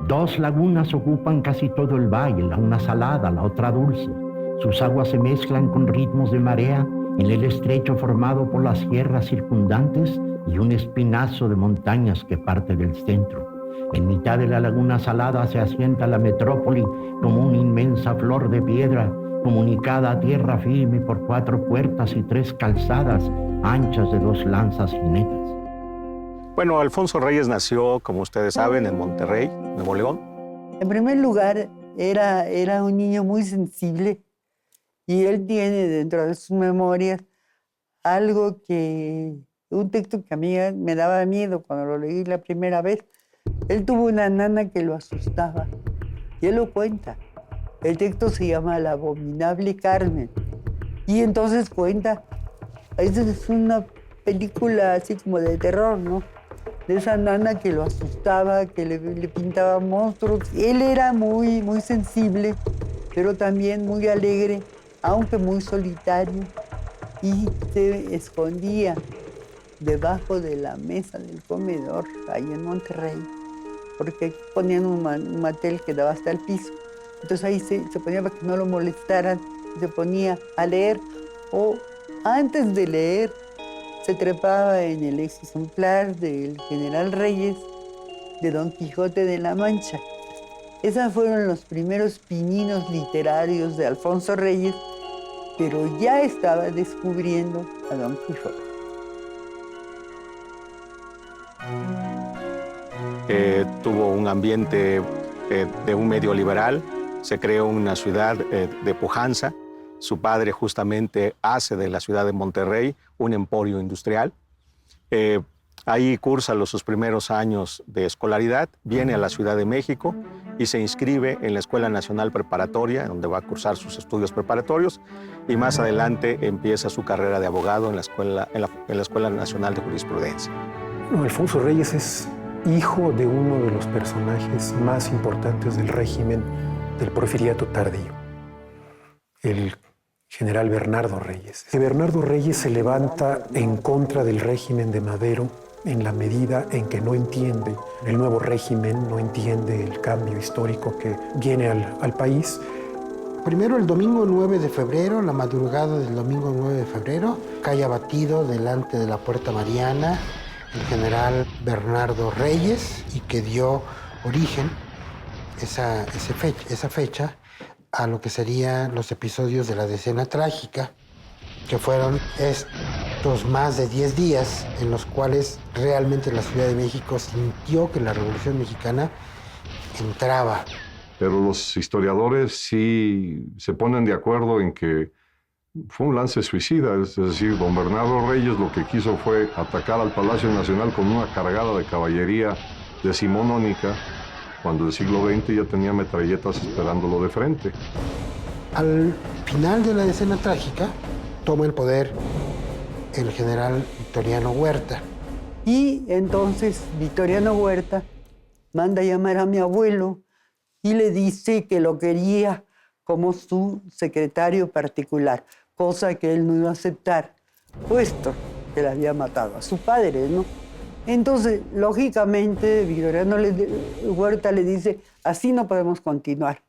Dos lagunas ocupan casi todo el valle, la una salada, la otra dulce. Sus aguas se mezclan con ritmos de marea en el estrecho formado por las sierras circundantes y un espinazo de montañas que parte del centro. En mitad de la laguna salada se asienta la metrópoli como una inmensa flor de piedra, comunicada a tierra firme por 4 puertas y 3 calzadas anchas de 2 lanzas jinetas. Bueno, Alfonso Reyes nació, como ustedes saben, en Monterrey, Nuevo León. En primer lugar, era un niño muy sensible y él tiene dentro de sus memorias un texto que a mí me daba miedo cuando lo leí la primera vez. Él tuvo una nana que lo asustaba y él lo cuenta. El texto se llama La abominable Carmen y entonces cuenta, esa es una película así como de terror, ¿no? De esa nana que lo asustaba, que le pintaba monstruos. Él era muy, muy sensible, pero también muy alegre, aunque muy solitario, y se escondía debajo de la mesa del comedor, ahí en Monterrey, porque ponían un mantel que daba hasta el piso. Entonces ahí se ponía para que no lo molestaran, se ponía a leer, o antes de leer, se trepaba en el ejemplar del General Reyes de Don Quijote de la Mancha. Esos fueron los primeros pininos literarios de Alfonso Reyes, pero ya estaba descubriendo a Don Quijote. Tuvo un ambiente de un medio liberal, se creó una ciudad de pujanza. Su padre justamente hace de la ciudad de Monterrey un emporio industrial. Ahí cursa sus primeros años de escolaridad, viene a la Ciudad de México y se inscribe en la Escuela Nacional Preparatoria, donde va a cursar sus estudios preparatorios, y más adelante empieza su carrera de abogado en la Escuela Nacional de Jurisprudencia. Bueno, Alfonso Reyes es hijo de uno de los personajes más importantes del régimen del Porfiriato tardío, el general Bernardo Reyes. Bernardo Reyes se levanta en contra del régimen de Madero en la medida en que no entiende el nuevo régimen, no entiende el cambio histórico que viene al país. Primero, el domingo 9 de febrero, la madrugada del domingo 9 de febrero, cae abatido delante de la Puerta Mariana el general Bernardo Reyes, y que dio origen esa fecha a lo que serían los episodios de la Decena Trágica, que fueron estos más de 10 días en los cuales realmente la Ciudad de México sintió que la Revolución Mexicana entraba. Pero los historiadores sí se ponen de acuerdo en que fue un lance suicida, es decir, don Bernardo Reyes lo que quiso fue atacar al Palacio Nacional con una cargada de caballería decimonónica, cuando el siglo XX ya tenía metralletas esperándolo de frente. Al final de la Decena Trágica, toma el poder el general Victoriano Huerta. Y entonces Victoriano Huerta manda a llamar a mi abuelo y le dice que lo quería como su secretario particular, cosa que él no iba a aceptar, puesto que le había matado a su padre, ¿no? Entonces, lógicamente, Victoriano Huerta le dice, así no podemos continuar.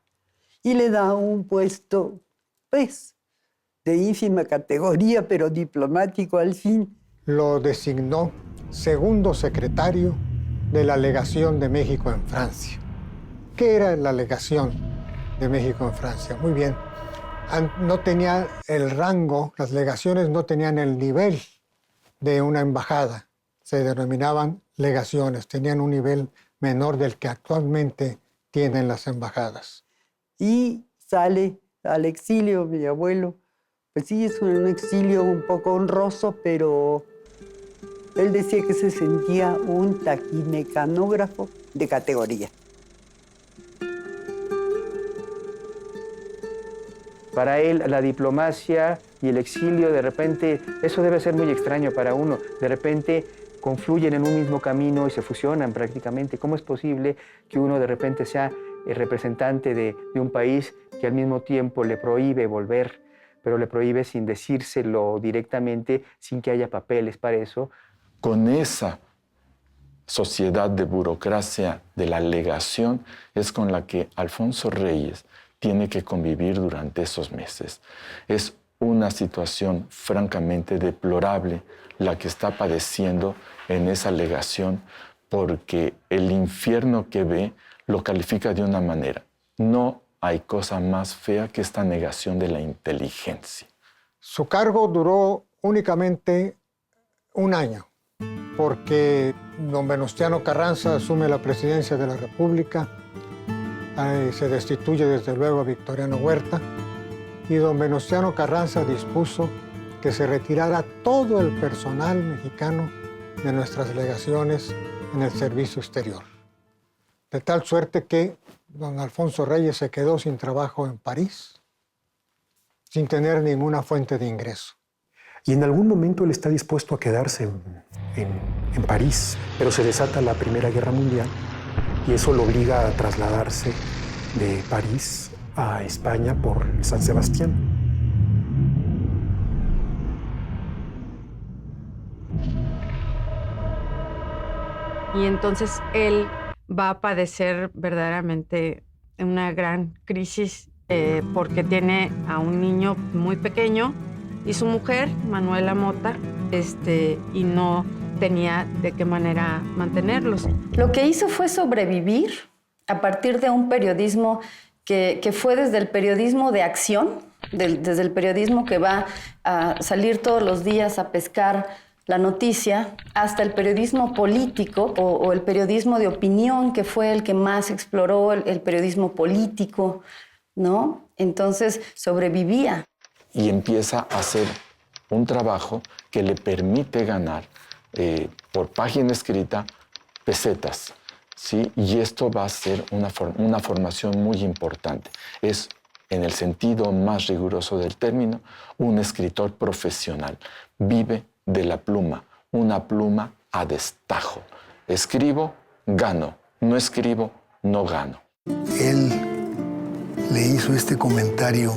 Y le da un puesto, pues, de ínfima categoría, pero diplomático al fin. Lo designó segundo secretario de la legación de México en Francia. ¿Qué era la legación de México en Francia? Muy bien. No tenía el rango, las legaciones no tenían el nivel de una embajada. Se denominaban legaciones, tenían un nivel menor del que actualmente tienen las embajadas. Y sale al exilio, mi abuelo. Pues sí, es un exilio un poco honroso, pero él decía que se sentía un taquimecanógrafo de categoría. Para él, la diplomacia y el exilio, de repente, eso debe ser muy extraño para uno. De repente confluyen en un mismo camino y se fusionan prácticamente. ¿Cómo es posible que uno de repente sea el representante de un país que al mismo tiempo le prohíbe volver, pero le prohíbe sin decírselo directamente, sin que haya papeles para eso? Con esa sociedad de burocracia de la legación es con la que Alfonso Reyes tiene que convivir durante esos meses. Es una situación francamente deplorable la que está padeciendo en esa legación, porque el infierno que ve lo califica de una manera: no hay cosa más fea que esta negación de la inteligencia. Su cargo duró únicamente un año, porque don Venustiano Carranza asume la presidencia de la República, se destituye desde luego a Victoriano Huerta, y don Venustiano Carranza dispuso que se retirara todo el personal mexicano de nuestras legaciones en el servicio exterior. De tal suerte que don Alfonso Reyes se quedó sin trabajo en París, sin tener ninguna fuente de ingreso. Y en algún momento él está dispuesto a quedarse en París, pero se desata la Primera Guerra Mundial y eso lo obliga a trasladarse de París a España por San Sebastián. Y entonces él va a padecer verdaderamente una gran crisis porque tiene a un niño muy pequeño y su mujer, Manuela Mota, y no tenía de qué manera mantenerlos. Lo que hizo fue sobrevivir a partir de un periodismo que fue desde el periodismo de acción, desde el periodismo que va a salir todos los días a pescar la noticia, hasta el periodismo político o el periodismo de opinión, que fue el que más exploró el periodismo político, ¿no? Entonces sobrevivía. Y empieza a hacer un trabajo que le permite ganar por página escrita pesetas, ¿sí? Y esto va a ser una formación muy importante. Es, en el sentido más riguroso del término, un escritor profesional. Vive de la pluma, una pluma a destajo. Escribo, gano. No escribo, no gano. Él le hizo este comentario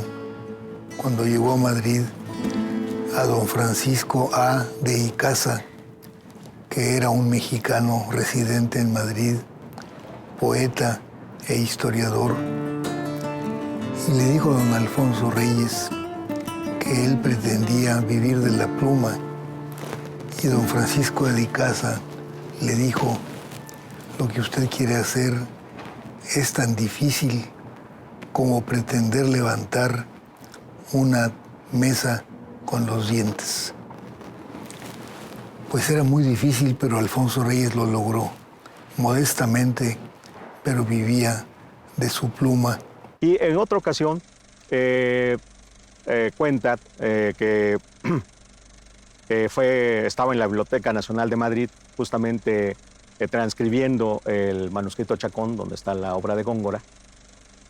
cuando llegó a Madrid a don Francisco A. de Icaza, que era un mexicano residente en Madrid, poeta e historiador. Y le dijo a don Alfonso Reyes que él pretendía vivir de la pluma. Y don Francisco de Icaza le dijo: lo que usted quiere hacer es tan difícil como pretender levantar una mesa con los dientes. Pues era muy difícil, pero Alfonso Reyes lo logró, modestamente, pero vivía de su pluma. Y en otra ocasión cuenta que estaba en la Biblioteca Nacional de Madrid, justamente transcribiendo el manuscrito Chacón, donde está la obra de Góngora,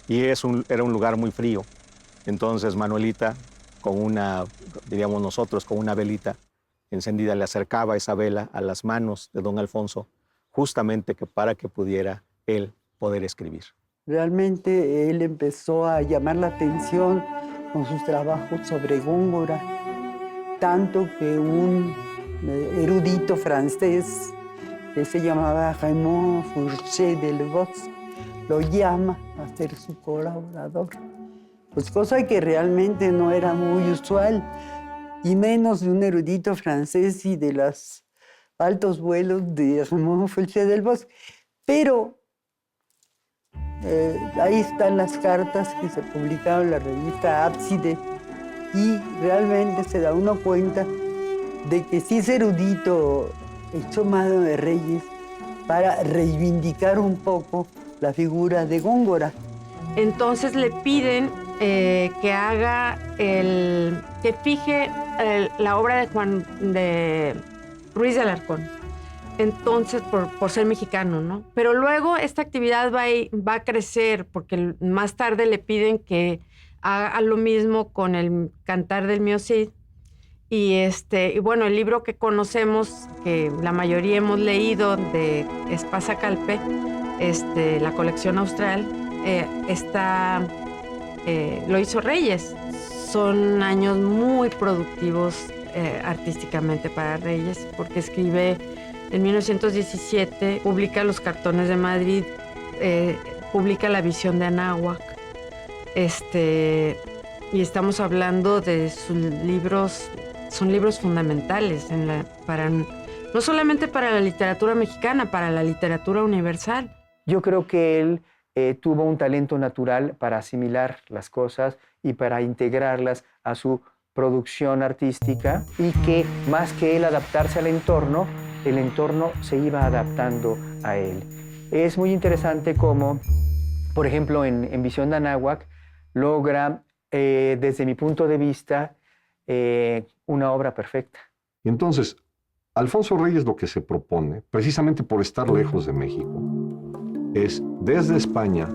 y era un lugar muy frío. Entonces Manuelita, con una, diríamos nosotros, con una velita encendida, le acercaba esa vela a las manos de don Alfonso, justamente para que pudiera él poder escribir. Realmente él empezó a llamar la atención con sus trabajos sobre Góngora, tanto que un erudito francés que se llamaba Raymond Fourchet Delvaux lo llama a ser su colaborador. Pues cosa que realmente no era muy usual, y menos de un erudito francés y de los altos vuelos de Raymond Fourchet Delvaux. Pero ahí están las cartas que se publicaron en la revista Ábside, y realmente se da uno cuenta de que sí es erudito echó mano de Reyes para reivindicar un poco la figura de Góngora. Entonces le piden que haga que fije la obra de Ruiz de Alarcón. Entonces, por ser mexicano, ¿no? Pero luego esta actividad va a crecer, porque más tarde le piden que haga lo mismo con el Cantar del Mío Cid. Y bueno, el libro que conocemos, que la mayoría hemos leído, de Espasa Calpe, la colección austral, lo hizo Reyes. Son años muy productivos artísticamente para Reyes, porque escribe En 1917 publica Los Cartones de Madrid, publica La Visión de Anáhuac. Y estamos hablando de sus libros, son libros fundamentales no solamente para la literatura mexicana, para la literatura universal. Yo creo que él tuvo un talento natural para asimilar las cosas y para integrarlas a su producción artística, y que más que él adaptarse al entorno, el entorno se iba adaptando a él. Es muy interesante cómo, por ejemplo, en Visión de Anáhuac, logra, desde mi punto de vista, una obra perfecta. Y entonces, Alfonso Reyes lo que se propone, precisamente por estar lejos de México, es desde España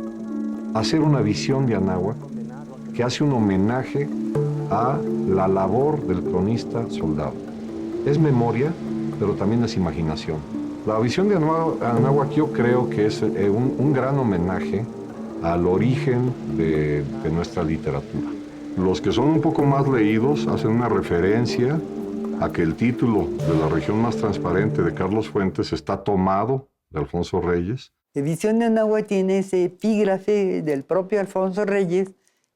hacer una visión de Anáhuac que hace un homenaje a la labor del cronista soldado. Es memoria, pero también es imaginación. La visión de Anáhuac yo creo que es un gran homenaje al origen de nuestra literatura. Los que son un poco más leídos hacen una referencia a que el título de La región más transparente de Carlos Fuentes está tomado de Alfonso Reyes. La Visión de Anáhuac tiene ese epígrafe del propio Alfonso Reyes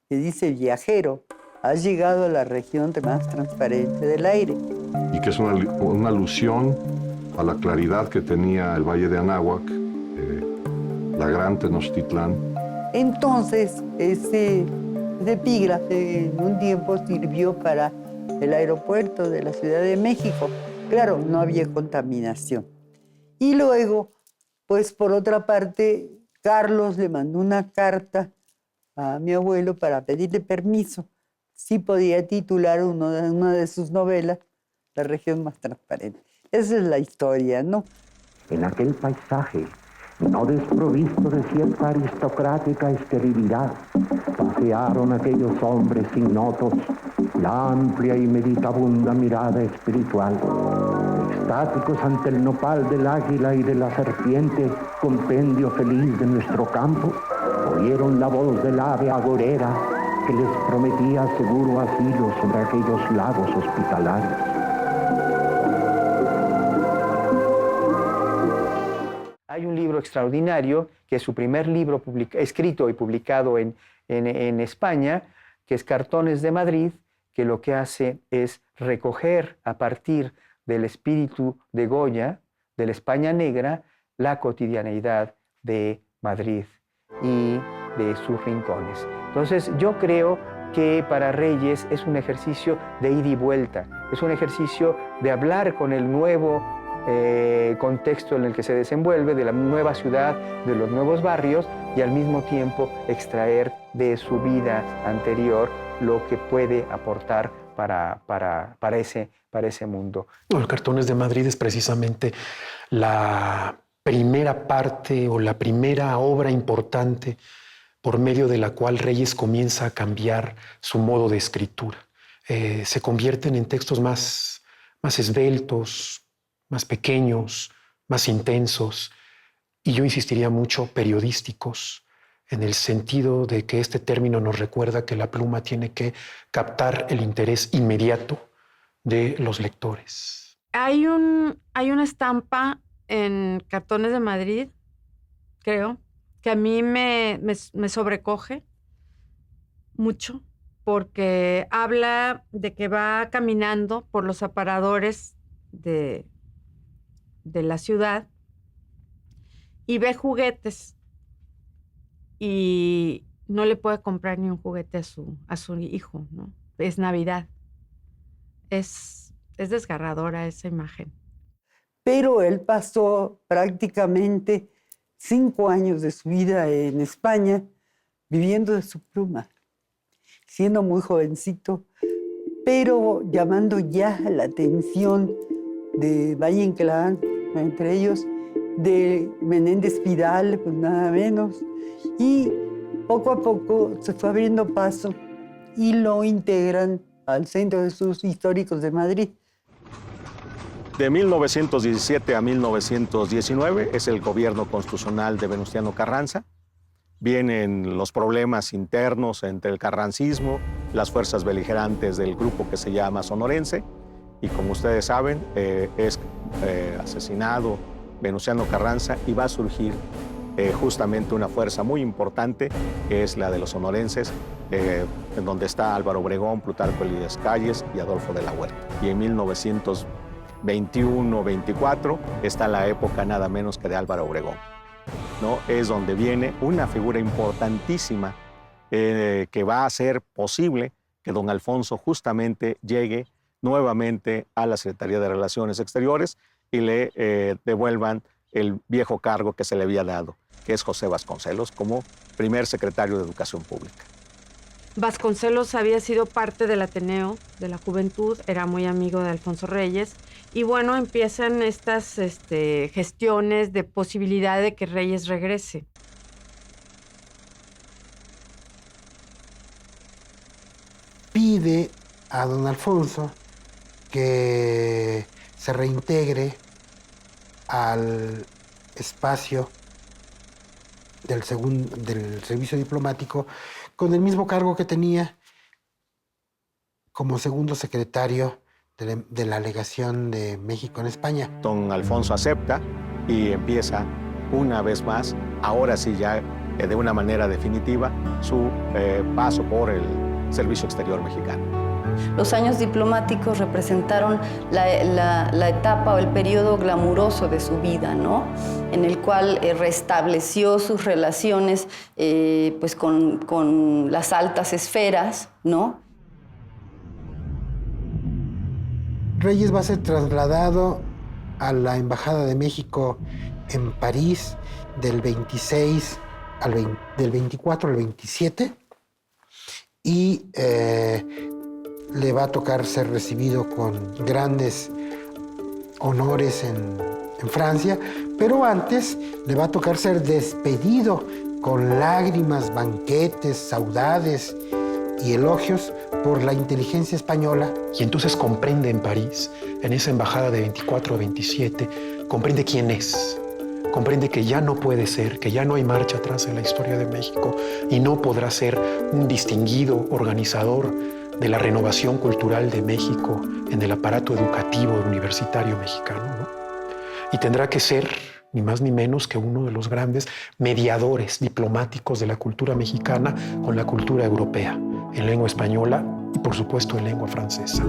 que dice: viajero, has llegado a la región más transparente del aire. Y que es una alusión a la claridad que tenía el Valle de Anáhuac, la gran Tenochtitlán. Entonces, ese epígrafe en un tiempo sirvió para el aeropuerto de la Ciudad de México. Claro, no había contaminación. Y luego, pues por otra parte, Carlos le mandó una carta a mi abuelo para pedirle permiso si podía titular una de sus novelas, La región más transparente. Esa es la historia, ¿no? En aquel paisaje, no desprovisto de cierta aristocrática esterilidad, pasearon aquellos hombres ignotos la amplia y meditabunda mirada espiritual. Extáticos ante el nopal del águila y de la serpiente, compendio feliz de nuestro campo, oyeron la voz del ave agorera que les prometía seguro asilo sobre aquellos lagos hospitalarios. Hay un libro extraordinario, que es su primer libro escrito y publicado en España, que es Cartones de Madrid, que lo que hace es recoger a partir del espíritu de Goya, de la España negra, la cotidianeidad de Madrid y de sus rincones. Entonces, yo creo que para Reyes es un ejercicio de ida y vuelta, es un ejercicio de hablar con el nuevo contexto en el que se desenvuelve, de la nueva ciudad, de los nuevos barrios, y al mismo tiempo extraer de su vida anterior lo que puede aportar para ese mundo. Los Cartones de Madrid es precisamente la primera parte o la primera obra importante por medio de la cual Reyes comienza a cambiar su modo de escritura. Se convierten en textos más esbeltos, más pequeños, más intensos, y yo insistiría mucho, periodísticos, en el sentido de que este término nos recuerda que la pluma tiene que captar el interés inmediato de los lectores. Hay una estampa en Cartones de Madrid, creo, que a mí me sobrecoge mucho, porque habla de que va caminando por los aparadores de la ciudad y ve juguetes y no le puede comprar ni un juguete a su hijo, ¿no? Es Navidad. Es desgarradora esa imagen. Pero él pasó prácticamente 5 años de su vida en España viviendo de su pluma, siendo muy jovencito, pero llamando ya la atención de Valle Inclán, entre ellos de Menéndez Pidal, pues nada menos, y poco a poco se fue abriendo paso y lo integran al Centro de Estudios Históricos de Madrid. De 1917 a 1919 es el gobierno constitucional de Venustiano Carranza. Vienen los problemas internos entre el carrancismo, las fuerzas beligerantes del grupo que se llama sonorense, y como ustedes saben, es asesinado Venustiano Carranza y va a surgir justamente una fuerza muy importante, que es la de los sonorenses, en donde está Álvaro Obregón, Plutarco Elías Calles y Adolfo de la Huerta. Y en 1921-24 está la época nada menos que de Álvaro Obregón, ¿no? Es donde viene una figura importantísima que va a hacer posible que don Alfonso justamente llegue nuevamente a la Secretaría de Relaciones Exteriores y le devuelvan el viejo cargo que se le había dado, que es José Vasconcelos, como primer secretario de Educación Pública. Vasconcelos había sido parte del Ateneo, de la Juventud, era muy amigo de Alfonso Reyes, y bueno, empiezan estas gestiones de posibilidad de que Reyes regrese. Pide a don Alfonso que se reintegre al espacio del servicio diplomático con el mismo cargo que tenía como segundo secretario de la legación de México en España. Don Alfonso acepta y empieza una vez más, ahora sí ya de una manera definitiva, su paso por el Servicio Exterior Mexicano. Los años diplomáticos representaron la etapa o el periodo glamuroso de su vida, ¿no? En el cual restableció sus relaciones pues con las altas esferas, ¿no? Reyes va a ser trasladado a la Embajada de México en París del 24 al 27 y le va a tocar ser recibido con grandes honores en Francia, pero antes le va a tocar ser despedido con lágrimas, banquetes, saudades y elogios por la inteligencia española. Y entonces comprende en París, en esa embajada de 24 a 27, comprende quién es. Comprende que ya no puede ser, que ya no hay marcha atrás en la historia de México y no podrá ser un distinguido organizador de la renovación cultural de México en el aparato educativo universitario mexicano, ¿no? Y tendrá que ser, ni más ni menos, que uno de los grandes mediadores diplomáticos de la cultura mexicana con la cultura europea, en lengua española y, por supuesto, en lengua francesa.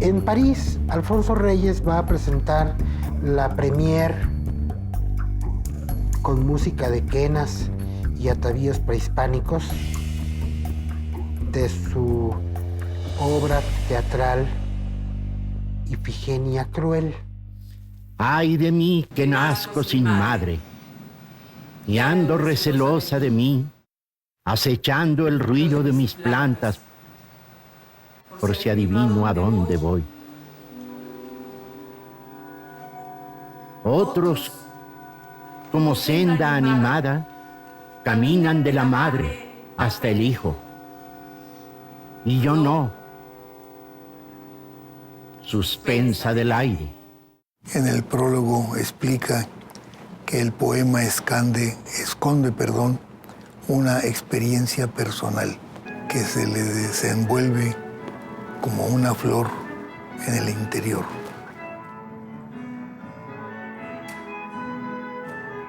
En París, Alfonso Reyes va a presentar la premier con música de quenas y atavíos prehispánicos de su obra teatral Ifigenia Cruel. Ay de mí que nazco sin madre, y ando recelosa de mí, acechando el ruido de mis plantas, por si adivino a dónde voy. Otros, como senda animada, caminan de la madre hasta el hijo. Y yo no, suspensa del aire. En el prólogo explica que el poema esconde, una experiencia personal que se le desenvuelve como una flor en el interior.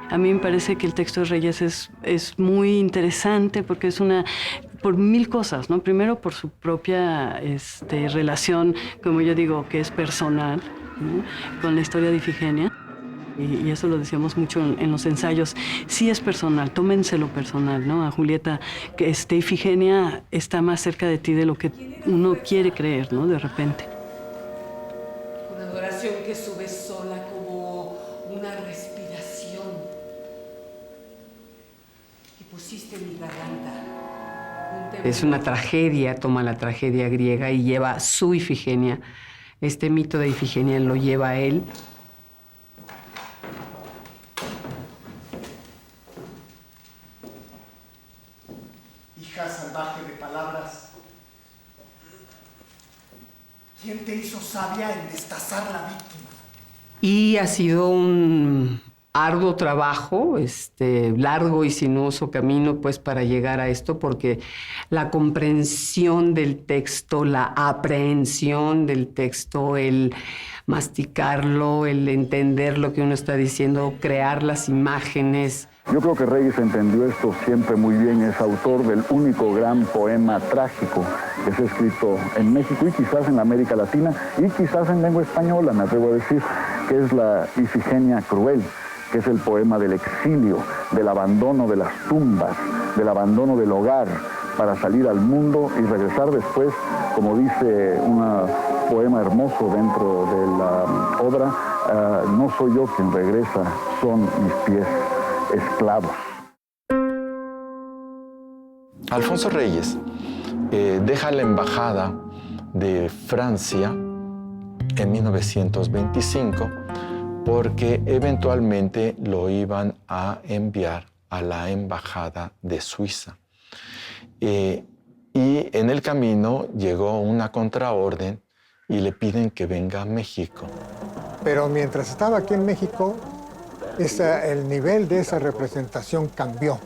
A mí me parece que el texto de Reyes es muy interesante porque es por mil cosas, ¿no? Primero por su propia relación, como yo digo, que es personal, ¿no? Con la historia de Ifigenia. Y eso lo decíamos mucho en los ensayos. Sí es personal, tómenselo personal, ¿no? A Julieta, que Ifigenia está más cerca de ti de lo que uno quiere creer, ¿no? De repente. Una adoración que sube sola como una respiración. Y pusiste en mi garganta. Es una tragedia, toma la tragedia griega y lleva su Ifigenia. Este mito de Ifigenia lo lleva a él. Salvaje de palabras. ¿Quién te hizo sabia en destazar la víctima? Y ha sido un arduo trabajo, largo y sinuoso camino, pues, para llegar a esto, porque la comprensión del texto, la aprehensión del texto, el masticarlo, el entender lo que uno está diciendo, crear las imágenes. Yo creo que Reyes entendió esto siempre muy bien. Es autor del único gran poema trágico que se ha escrito en México y quizás en América Latina y quizás en lengua española, me atrevo a decir, que es la Ifigenia Cruel, que es el poema del exilio, del abandono de las tumbas, del abandono del hogar para salir al mundo y regresar después, como dice un poema hermoso dentro de la obra, no soy yo quien regresa, son mis pies esclavos. Alfonso Reyes deja la embajada de Francia en 1925 porque eventualmente lo iban a enviar a la embajada de Suiza. Y en el camino llegó una contraorden y le piden que venga a México. Pero mientras estaba aquí en México, el nivel de esa representación cambió.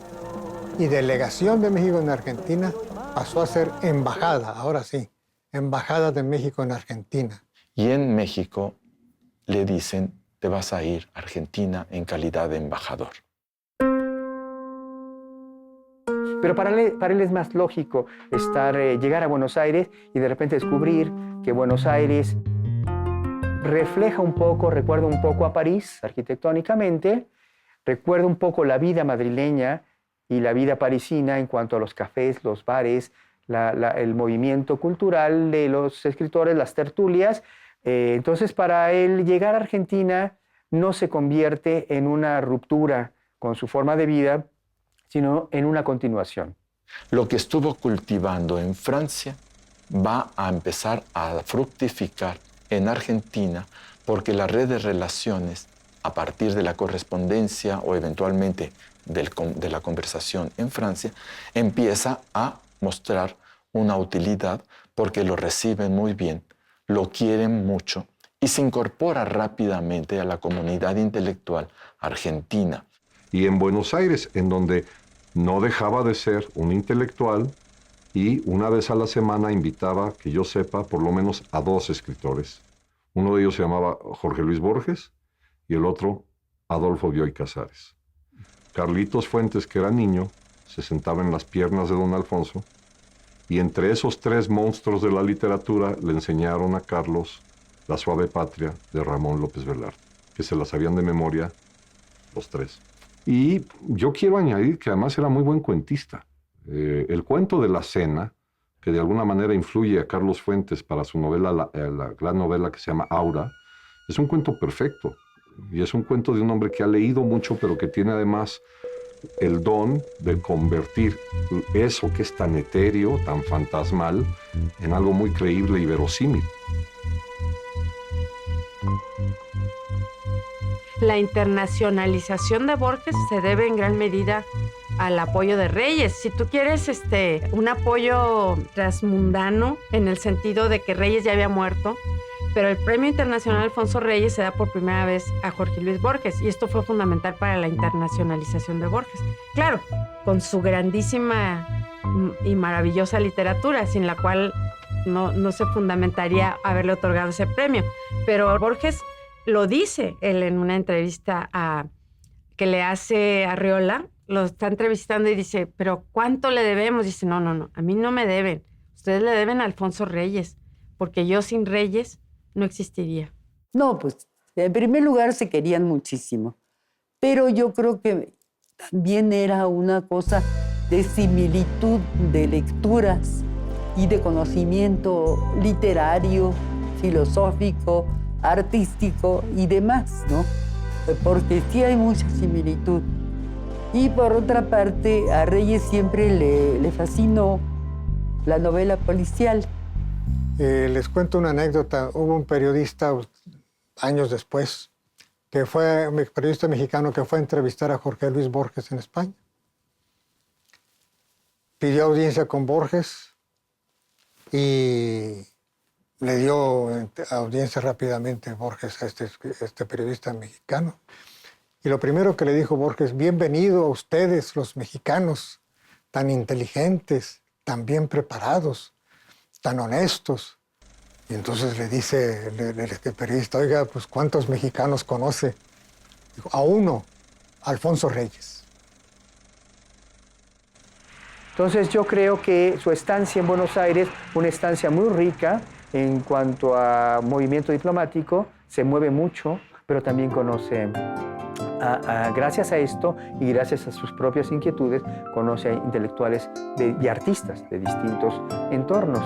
Y delegación de México en Argentina pasó a ser embajada, ahora sí, embajada de México en Argentina. Y en México le dicen, te vas a ir a Argentina en calidad de embajador. Pero para él es más lógico llegar a Buenos Aires y de repente descubrir que Buenos Aires refleja un poco, recuerda un poco a París arquitectónicamente, recuerda un poco la vida madrileña y la vida parisina en cuanto a los cafés, los bares, el movimiento cultural de los escritores, las tertulias. Entonces, para él, llegar a Argentina no se convierte en una ruptura con su forma de vida, sino en una continuación. Lo que estuvo cultivando en Francia va a empezar a fructificar en Argentina porque la red de relaciones a partir de la correspondencia o eventualmente de la conversación en Francia empieza a mostrar una utilidad porque lo reciben muy bien, lo quieren mucho y se incorpora rápidamente a la comunidad intelectual argentina. Y en Buenos Aires, en donde no dejaba de ser un intelectual y una vez a la semana invitaba, que yo sepa, por lo menos a 2 escritores. Uno de ellos se llamaba Jorge Luis Borges y el otro Adolfo Bioy Casares. Carlitos Fuentes, que era niño, se sentaba en las piernas de don Alfonso y entre esos 3 monstruos de la literatura le enseñaron a Carlos La suave patria de Ramón López Velarde, que se la sabían de memoria los 3. Y yo quiero añadir que además era muy buen cuentista. El cuento de la cena, que de alguna manera influye a Carlos Fuentes para su novela, la gran novela que se llama Aura, es un cuento perfecto. Y es un cuento de un hombre que ha leído mucho, pero que tiene además el don de convertir eso que es tan etéreo, tan fantasmal, en algo muy creíble y verosímil. La internacionalización de Borges se debe en gran medida al apoyo de Reyes. Si tú quieres un apoyo transmundano en el sentido de que Reyes ya había muerto, pero el Premio Internacional Alfonso Reyes se da por primera vez a Jorge Luis Borges y esto fue fundamental para la internacionalización de Borges. Claro, con su grandísima y maravillosa literatura, sin la cual no se fundamentaría haberle otorgado ese premio. Pero Borges lo dice él en una entrevista que le hace a Arriola, lo está entrevistando y dice, ¿pero cuánto le debemos? Dice, no, a mí no me deben. Ustedes le deben a Alfonso Reyes, porque yo sin Reyes no existiría. No, pues en primer lugar se querían muchísimo, pero yo creo que también era una cosa de similitud de lecturas y de conocimiento literario, filosófico, artístico y demás, ¿no? Porque sí hay mucha similitud. Y por otra parte, a Reyes siempre le fascinó la novela policial. Les cuento una anécdota. Hubo un periodista años después, que fue un periodista mexicano que fue a entrevistar a Jorge Luis Borges en España. Pidió audiencia con Borges y le dio audiencia rápidamente Borges a este periodista mexicano. Y lo primero que le dijo Borges, bienvenido a ustedes los mexicanos, tan inteligentes, tan bien preparados, tan honestos. Y entonces le dice el periodista, oiga, pues ¿cuántos mexicanos conoce? Dijo, a uno, Alfonso Reyes. Entonces yo creo que su estancia en Buenos Aires fue una estancia muy rica en cuanto a movimiento diplomático, se mueve mucho, pero también conoce, gracias a esto y gracias a sus propias inquietudes, conoce a intelectuales y artistas de distintos entornos.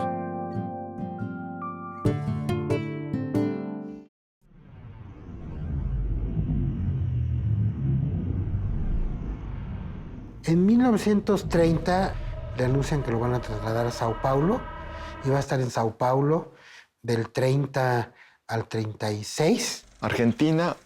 En 1930 le anuncian que lo van a trasladar a Sao Paulo y va a estar en Sao Paulo del 30 al 36. Argentina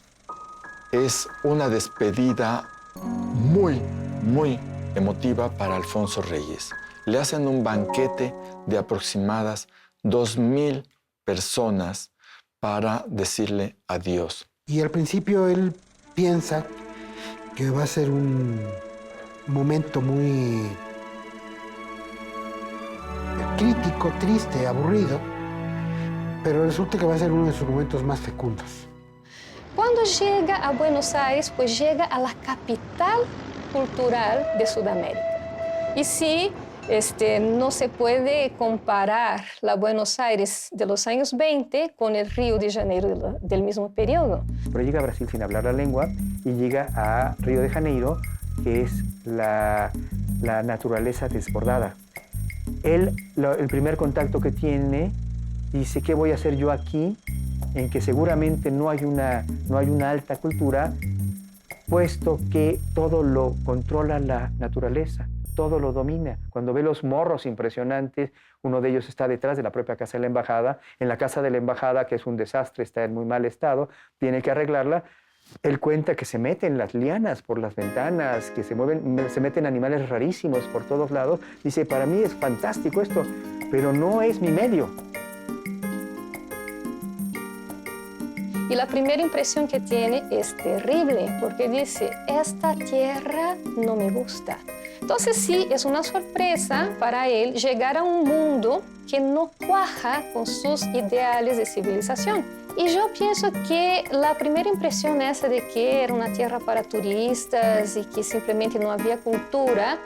es una despedida muy, muy emotiva para Alfonso Reyes. Le hacen un banquete de aproximadas 2,000 personas para decirle adiós. Y al principio él piensa que va a ser un momento muy crítico, triste, aburrido, pero resulta que va a ser uno de sus momentos más fecundos. Cuando llega a Buenos Aires, pues llega a la capital cultural de Sudamérica. Y sí, no se puede comparar la Buenos Aires de los años 20 con el Río de Janeiro del mismo periodo. Pero llega a Brasil sin hablar la lengua y llega a Río de Janeiro, que es la naturaleza desbordada. Él, el primer contacto que tiene, dice, ¿qué voy a hacer yo aquí? En que seguramente no hay una alta cultura, puesto que todo lo controla la naturaleza, todo lo domina. Cuando ve los morros impresionantes, uno de ellos está detrás de la propia casa de la embajada. En la casa de la embajada, que es un desastre, está en muy mal estado, tiene que arreglarla. Él cuenta que se meten las lianas por las ventanas, que se meten animales rarísimos por todos lados. Dice, para mí es fantástico esto, pero no es mi medio. Y la primera impresión que tiene es terrible, porque dice, esta tierra no me gusta. Entonces sí, es una sorpresa para él llegar a un mundo que no cuaja con sus ideales de civilización. Y yo pienso que la primera impresión esa de que era una tierra para turistas y que simplemente no había cultura,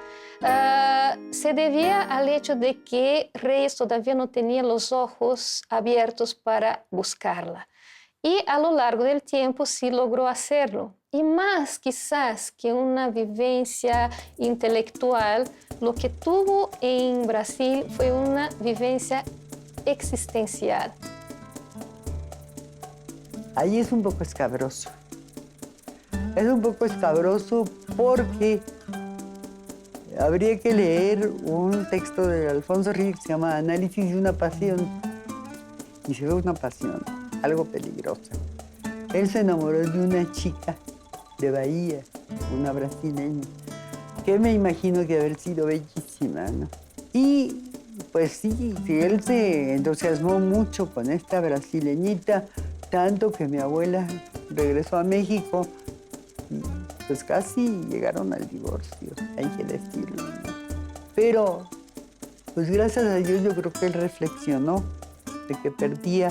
se debía al hecho de que Reyes todavía no tenía los ojos abiertos para buscarla. Y a lo largo del tiempo sí logró hacerlo. Y más quizás que una vivencia intelectual, lo que tuvo en Brasil fue una vivencia existencial. Ahí es un poco escabroso. Es un poco escabroso porque habría que leer un texto de Alfonso Reyes que se llama Análisis de una pasión. Y se ve una pasión, algo peligrosa. Él se enamoró de una chica de Bahía, una brasileña, que me imagino que haber sido bellísima, ¿no? Y pues sí, él se entusiasmó mucho con esta brasileñita, tanto que mi abuela regresó a México y pues casi llegaron al divorcio, hay que decirlo, ¿no? Pero, pues gracias a Dios yo creo que él reflexionó de que perdía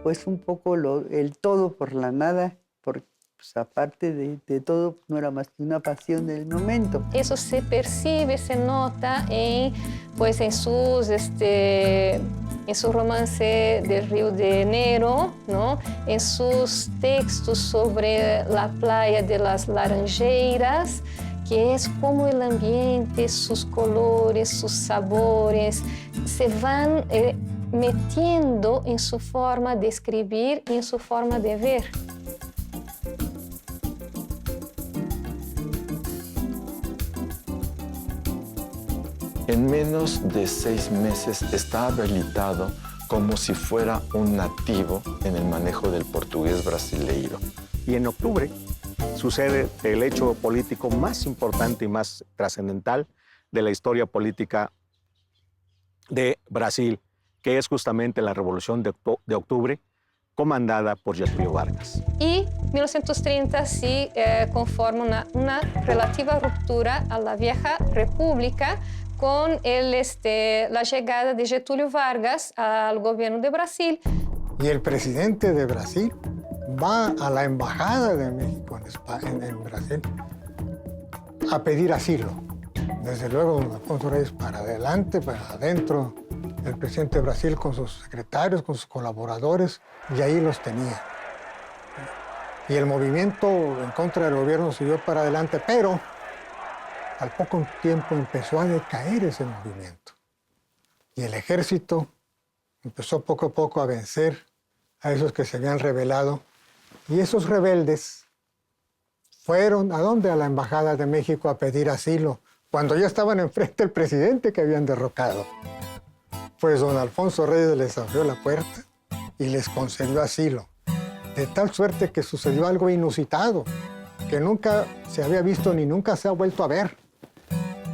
pues un poco el todo por la nada, porque pues, aparte de todo no era más que una pasión del momento. Eso se percibe, se nota en su romance del Río de Janeiro, ¿no? En sus textos sobre la playa de las Laranjeiras, que es como el ambiente, sus colores, sus sabores, se van metiendo en su forma de escribir y en su forma de ver. En menos de 6 meses está habilitado como si fuera un nativo en el manejo del portugués brasileiro. Y en octubre sucede el hecho político más importante y más trascendental de la historia política de Brasil, que es justamente la Revolución de Octubre, comandada por Getúlio Vargas. Y 1930 sí conforma una relativa ruptura a la vieja república con la llegada de Getúlio Vargas al gobierno de Brasil. Y el presidente de Brasil va a la embajada de México en Brasil a pedir asilo. Desde luego, don Alfonso Reyes para adelante, para adentro, el presidente de Brasil con sus secretarios, con sus colaboradores, y ahí los tenía. Y el movimiento en contra del gobierno siguió para adelante, pero al poco tiempo empezó a decaer ese movimiento. Y el ejército empezó poco a poco a vencer a esos que se habían rebelado. Y esos rebeldes fueron, ¿a dónde? A la Embajada de México a pedir asilo, cuando ya estaban enfrente del presidente que habían derrocado. Pues don Alfonso Reyes les abrió la puerta y les concedió asilo. De tal suerte que sucedió algo inusitado, que nunca se había visto ni nunca se ha vuelto a ver,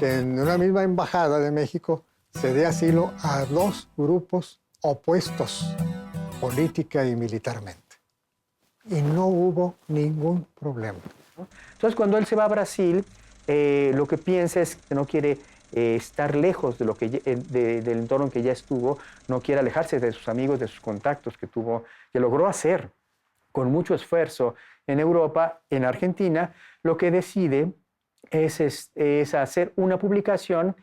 que en una misma Embajada de México se dé asilo a dos grupos opuestos, política y militarmente. Y no hubo ningún problema. Entonces, cuando él se va a Brasil, lo que piensa es que no quiere estar lejos de del entorno en que ya estuvo, no quiere alejarse de sus amigos, de sus contactos que logró hacer con mucho esfuerzo en Europa, en Argentina. Lo que decide es hacer una publicación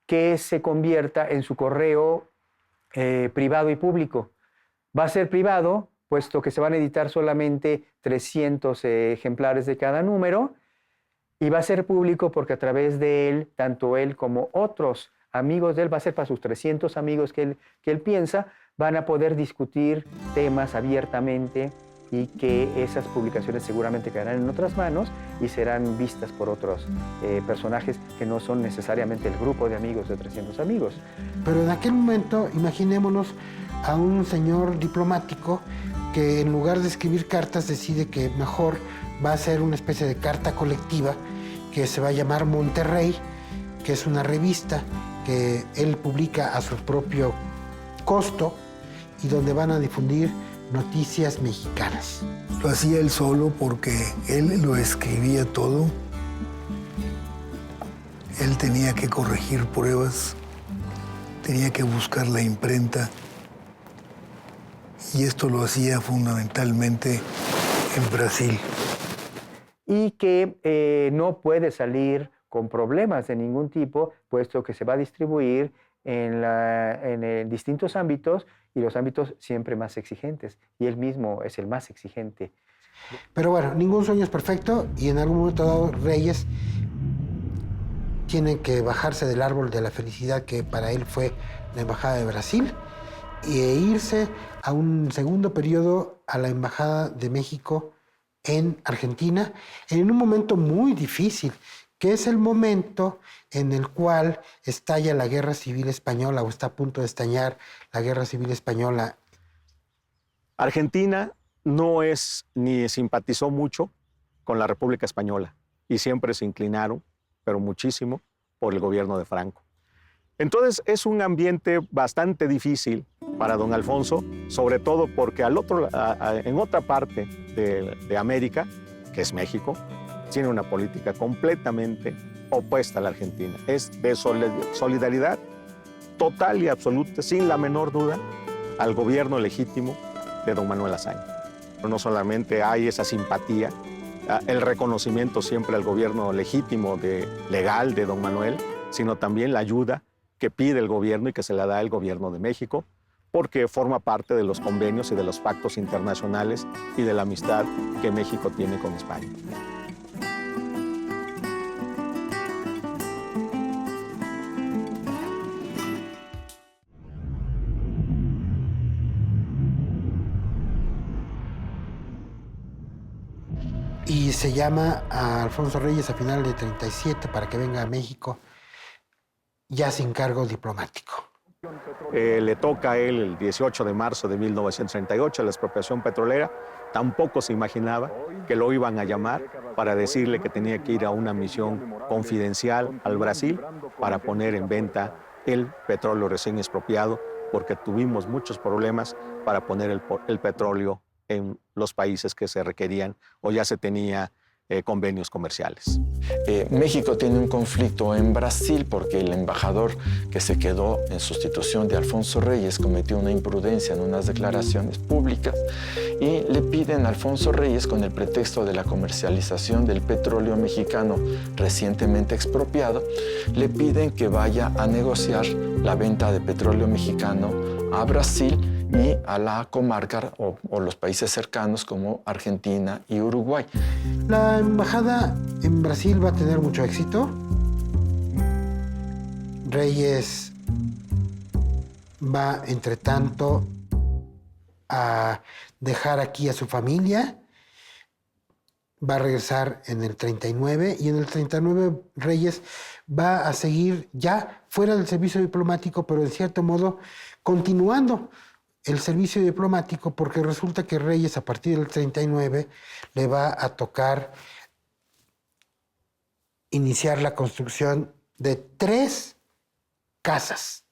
que se convierta en su correo privado y público. Va a ser privado, puesto que se van a editar solamente 300 ejemplares de cada número, y va a ser público porque a través de él, tanto él como otros amigos de él, va a ser para sus 300 amigos que él piensa, van a poder discutir temas abiertamente, y que esas publicaciones seguramente quedarán en otras manos y serán vistas por otros personajes que no son necesariamente el grupo de amigos de 300 amigos. Pero en aquel momento, imaginémonos a un señor diplomático que en lugar de escribir cartas decide que mejor va a hacer una especie de carta colectiva que se va a llamar Monterrey, que es una revista que él publica a su propio costo y donde van a difundir noticias mexicanas. Lo hacía él solo porque él lo escribía todo. Él tenía que corregir pruebas, tenía que buscar la imprenta, y esto lo hacía fundamentalmente en Brasil. Y que no puede salir con problemas de ningún tipo, puesto que se va a distribuir en distintos ámbitos, y los ámbitos siempre más exigentes, y él mismo es el más exigente. Pero bueno, ningún sueño es perfecto, y en algún momento dado Reyes tiene que bajarse del árbol de la felicidad que para él fue la Embajada de Brasil e irse a un segundo periodo a la Embajada de México en Argentina, en un momento muy difícil, que es el momento en el cual estalla la Guerra Civil Española, o está a punto de estallar la Guerra Civil Española. Argentina no es ni simpatizó mucho con la República Española, y siempre se inclinaron, pero muchísimo, por el gobierno de Franco. Entonces es un ambiente bastante difícil para don Alfonso, sobre todo porque en otra parte de América, que es México, tiene una política completamente opuesta a la Argentina. Es de solidaridad total y absoluta, sin la menor duda, al gobierno legítimo de don Manuel Azaña. Pero no solamente hay esa simpatía, el reconocimiento siempre al gobierno legítimo, legal de don Manuel, sino también la ayuda que pide el gobierno y que se le da el gobierno de México, porque forma parte de los convenios y de los pactos internacionales y de la amistad que México tiene con España. Y se llama a Alfonso Reyes a final de 37 para que venga a México ya sin cargo diplomático. Le toca a él el 18 de marzo de 1938 la expropiación petrolera. Tampoco se imaginaba que lo iban a llamar para decirle que tenía que ir a una misión confidencial al Brasil para poner en venta el petróleo recién expropiado, porque tuvimos muchos problemas para poner el petróleo en los países que se requerían o ya se tenía convenios comerciales. México tiene un conflicto en Brasil porque el embajador que se quedó en sustitución de Alfonso Reyes cometió una imprudencia en unas declaraciones públicas y le piden a Alfonso Reyes, con el pretexto de la comercialización del petróleo mexicano recientemente expropiado, le piden que vaya a negociar la venta de petróleo mexicano a Brasil y a la comarca o los países cercanos como Argentina y Uruguay. La embajada en Brasil va a tener mucho éxito. Reyes va, entre tanto, a dejar aquí a su familia. Va a regresar en el 39 y en el 39 Reyes va a seguir ya fuera del servicio diplomático, pero en cierto modo continuando el servicio diplomático, porque resulta que Reyes a partir del 39 le va a tocar iniciar la construcción de 3 casas.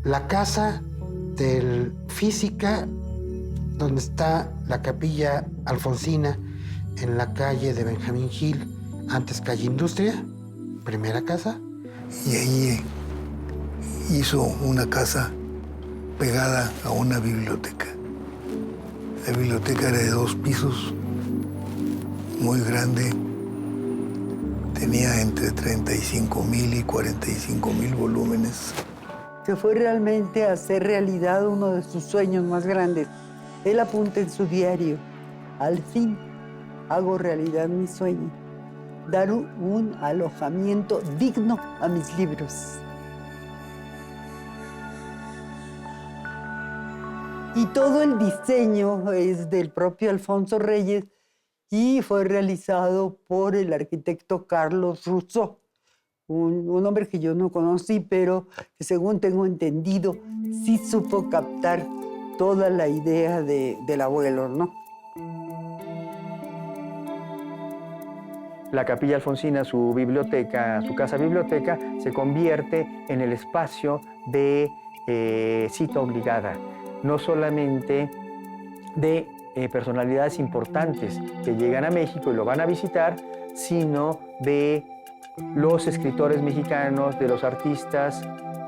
La casa del Física, donde está la capilla alfonsina en la calle de Benjamín Gil, antes calle Industria, primera casa. Y ahí hizo una casa pegada a una biblioteca. La biblioteca era de 2 pisos, muy grande. Tenía entre 35,000 y 45,000 volúmenes. Que fue realmente hacer realidad uno de sus sueños más grandes. Él apunta en su diario: al fin hago realidad mi sueño, dar un alojamiento digno a mis libros. Y todo el diseño es del propio Alfonso Reyes y fue realizado por el arquitecto Carlos Rousseau, un hombre que yo no conocí, pero que según tengo entendido, sí supo captar toda la idea del abuelo, ¿no? La Capilla Alfonsina, su biblioteca, su casa biblioteca, se convierte en el espacio de cita obligada, no solamente de personalidades importantes que llegan a México y lo van a visitar, sino de los escritores mexicanos, de los artistas,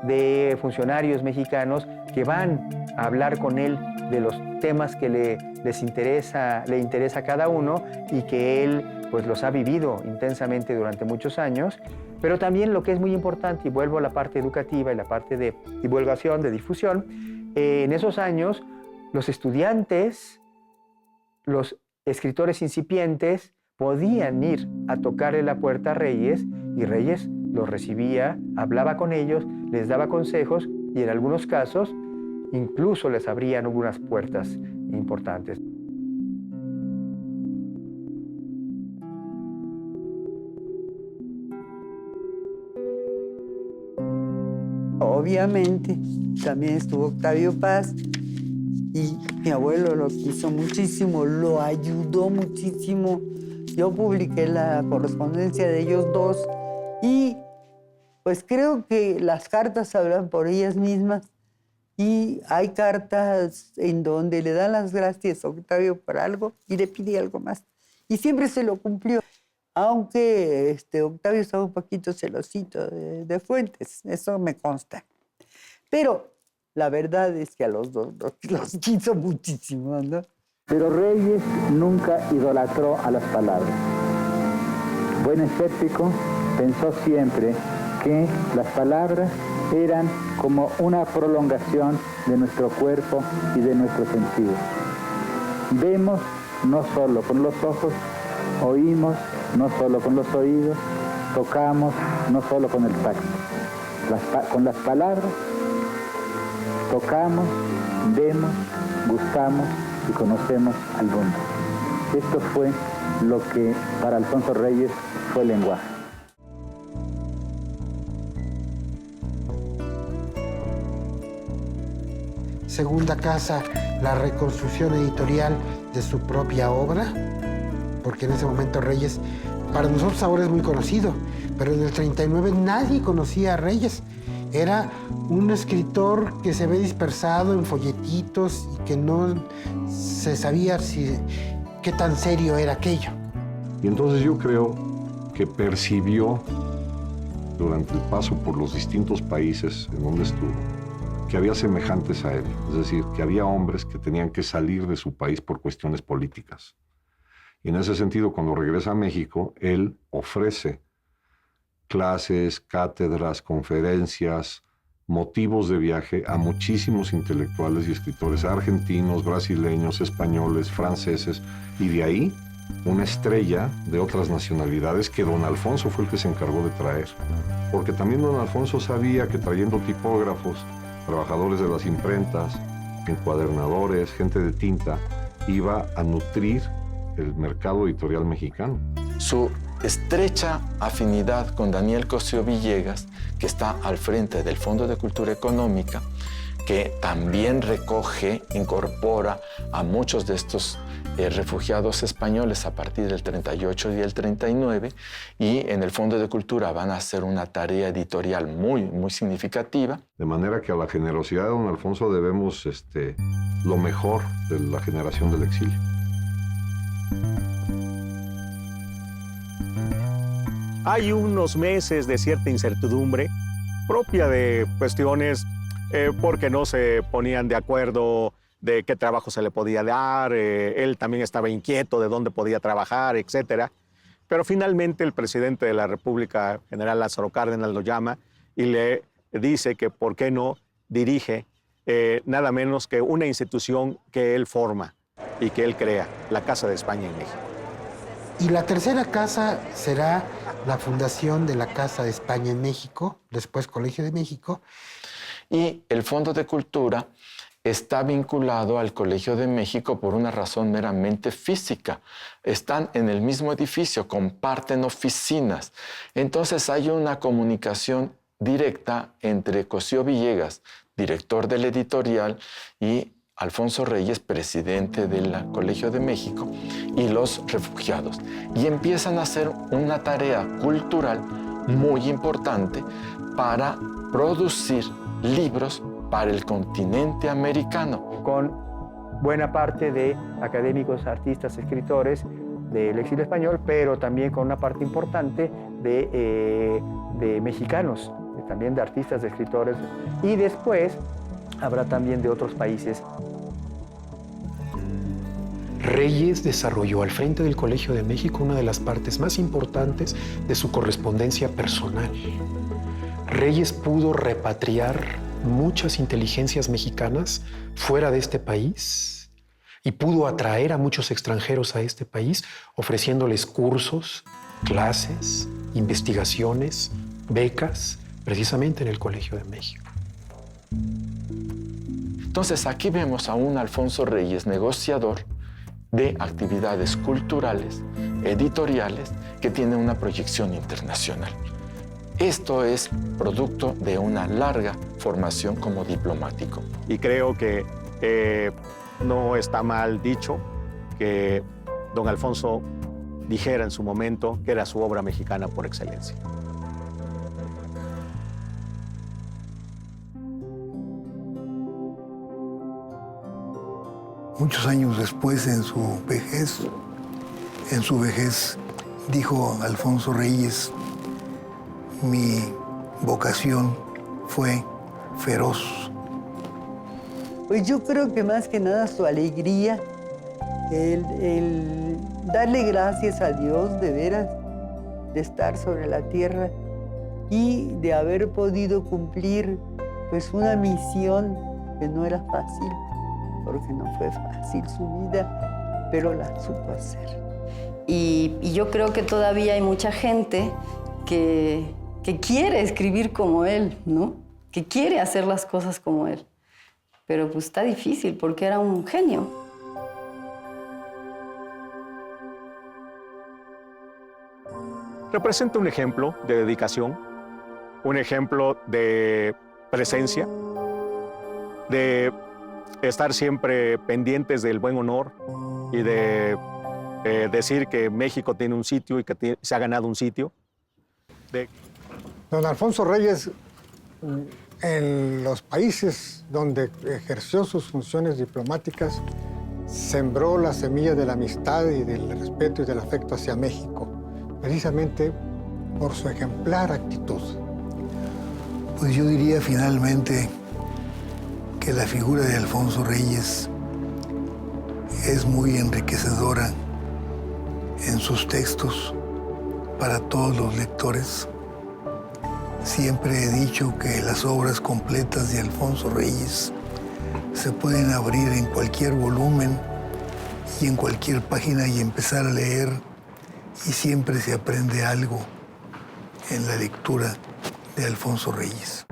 de funcionarios mexicanos que van a hablar con él de los temas que le interesa a cada uno y que él pues los ha vivido intensamente durante muchos años, pero también lo que es muy importante, y vuelvo a la parte educativa y la parte de divulgación, de difusión, en esos años los estudiantes, los escritores incipientes podían ir a tocarle la puerta a Reyes y Reyes los recibía, hablaba con ellos, les daba consejos y en algunos casos incluso les abrían algunas puertas importantes. Obviamente, también estuvo Octavio Paz y mi abuelo lo quiso muchísimo, lo ayudó muchísimo. Yo publiqué la correspondencia de ellos dos y pues creo que las cartas hablan por ellas mismas y hay cartas en donde le dan las gracias a Octavio por algo y le pide algo más. Y siempre se lo cumplió, aunque Octavio estaba un poquito celosito de Fuentes, eso me consta. Pero la verdad es que a los dos los quiso muchísimo, ¿no? Pero Reyes nunca idolatró a las palabras. Buen escéptico, pensó siempre que las palabras eran como una prolongación de nuestro cuerpo y de nuestros sentidos. Vemos no solo con los ojos, oímos no solo con los oídos, tocamos no solo con el tacto. Con las palabras tocamos, vemos, gustamos y conocemos al mundo. Esto fue lo que para Alfonso Reyes fue el lenguaje. Segunda casa, la reconstrucción editorial de su propia obra, porque en ese momento Reyes, para nosotros ahora es muy conocido, pero en el 39 nadie conocía a Reyes Era un escritor que se ve dispersado en folletitos y que no se sabía qué tan serio era aquello. Y entonces yo creo que percibió durante el paso por los distintos países en donde estuvo que había semejantes a él, es decir, que había hombres que tenían que salir de su país por cuestiones políticas. Y en ese sentido, cuando regresa a México, él ofrece clases, cátedras, conferencias, motivos de viaje a muchísimos intelectuales y escritores argentinos, brasileños, españoles, franceses, y de ahí una estrella de otras nacionalidades que don Alfonso fue el que se encargó de traer. Porque también don Alfonso sabía que trayendo tipógrafos, trabajadores de las imprentas, encuadernadores, gente de tinta, iba a nutrir el mercado editorial mexicano. Su estrecha afinidad con Daniel Cosío Villegas, que está al frente del Fondo de Cultura Económica, que también recoge, incorpora a muchos de estos refugiados españoles a partir del 38 y el 39, y en el Fondo de Cultura van a hacer una tarea editorial muy, muy significativa. De manera que a la generosidad de don Alfonso debemos lo mejor de la generación del exilio. Hay unos meses de cierta incertidumbre propia de cuestiones porque no se ponían de acuerdo de qué trabajo se le podía dar, él también estaba inquieto de dónde podía trabajar, etc. Pero finalmente el presidente de la República, general Lázaro Cárdenas, lo llama y le dice que por qué no dirige nada menos que una institución que él forma y que él crea, la Casa de España en México. Y la tercera casa será la fundación de la Casa de España en México, después Colegio de México. Y el Fondo de Cultura está vinculado al Colegio de México por una razón meramente física. Están en el mismo edificio, comparten oficinas. Entonces hay una comunicación directa entre Cosío Villegas, director del editorial, y Alfonso Reyes, presidente del Colegio de México, y los refugiados. Y empiezan a hacer una tarea cultural muy importante para producir libros para el continente americano. Con buena parte de académicos, artistas, escritores del exilio español, pero también con una parte importante de mexicanos, también de artistas, de escritores, y después habrá también de otros países. Reyes desarrolló al frente del Colegio de México una de las partes más importantes de su correspondencia personal. Reyes pudo repatriar muchas inteligencias mexicanas fuera de este país y pudo atraer a muchos extranjeros a este país ofreciéndoles cursos, clases, investigaciones, becas, precisamente en el Colegio de México. Entonces aquí vemos a un Alfonso Reyes negociador de actividades culturales, editoriales, que tiene una proyección internacional. Esto es producto de una larga formación como diplomático. Y creo que no está mal dicho que don Alfonso dijera en su momento que era su obra mexicana por excelencia. Muchos años después, en su vejez, dijo Alfonso Reyes: mi vocación fue feroz. Pues yo creo que más que nada su alegría, el darle gracias a Dios de veras, de estar sobre la tierra y de haber podido cumplir pues una misión que no era fácil, porque no fue fácil su vida, pero la supo hacer. Y yo creo que todavía hay mucha gente que quiere escribir como él, ¿no? Que quiere hacer las cosas como él. Pero pues está difícil porque era un genio. Representa un ejemplo de dedicación, un ejemplo de presencia, de estar siempre pendientes del buen honor y de decir que México tiene un sitio y que se ha ganado un sitio. Don Alfonso Reyes En los países donde ejerció sus funciones diplomáticas, sembró la semilla de la amistad y del respeto y del afecto hacia México, precisamente por su ejemplar actitud. Pues yo diría finalmente que la figura de Alfonso Reyes es muy enriquecedora en sus textos para todos los lectores. Siempre he dicho que las obras completas de Alfonso Reyes se pueden abrir en cualquier volumen y en cualquier página y empezar a leer, y siempre se aprende algo en la lectura de Alfonso Reyes.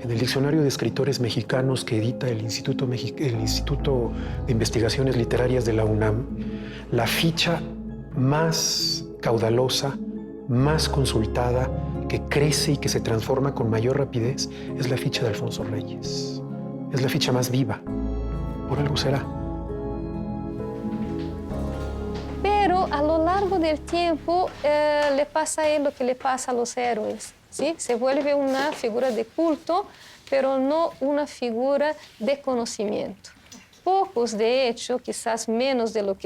En el Diccionario de Escritores Mexicanos que edita el Instituto de Investigaciones Literarias de la UNAM, la ficha más caudalosa, más consultada, que crece y que se transforma con mayor rapidez, es la ficha de Alfonso Reyes. Es la ficha más viva. Por algo será. Pero a lo largo del tiempo le pasa a él lo que le pasa a los héroes, ¿sí? Se vuelve una figura de culto, pero no una figura de conocimiento. Pocos, de hecho, quizás menos de los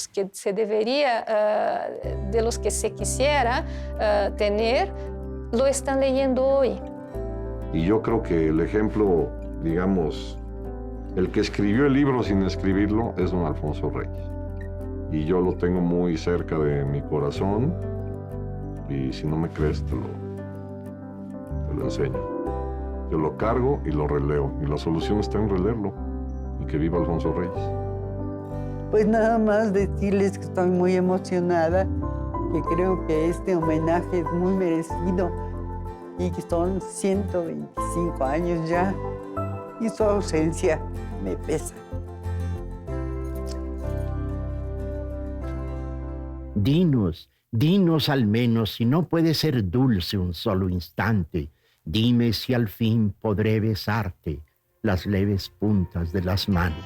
que se debería, de los que se quisiera tener, lo están leyendo hoy. Y yo creo que el ejemplo, digamos, el que escribió el libro sin escribirlo es don Alfonso Reyes. Y yo lo tengo muy cerca de mi corazón, y si no me crees te lo enseño. Yo lo cargo y lo releo, y la solución está en releerlo, y que viva Alfonso Reyes. Pues nada más decirles que estoy muy emocionada, que creo que este homenaje es muy merecido y que son 125 años ya y su ausencia me pesa. Dinos al menos si no puede ser dulce un solo instante. Dime si al fin podré besarte las leves puntas de las manos.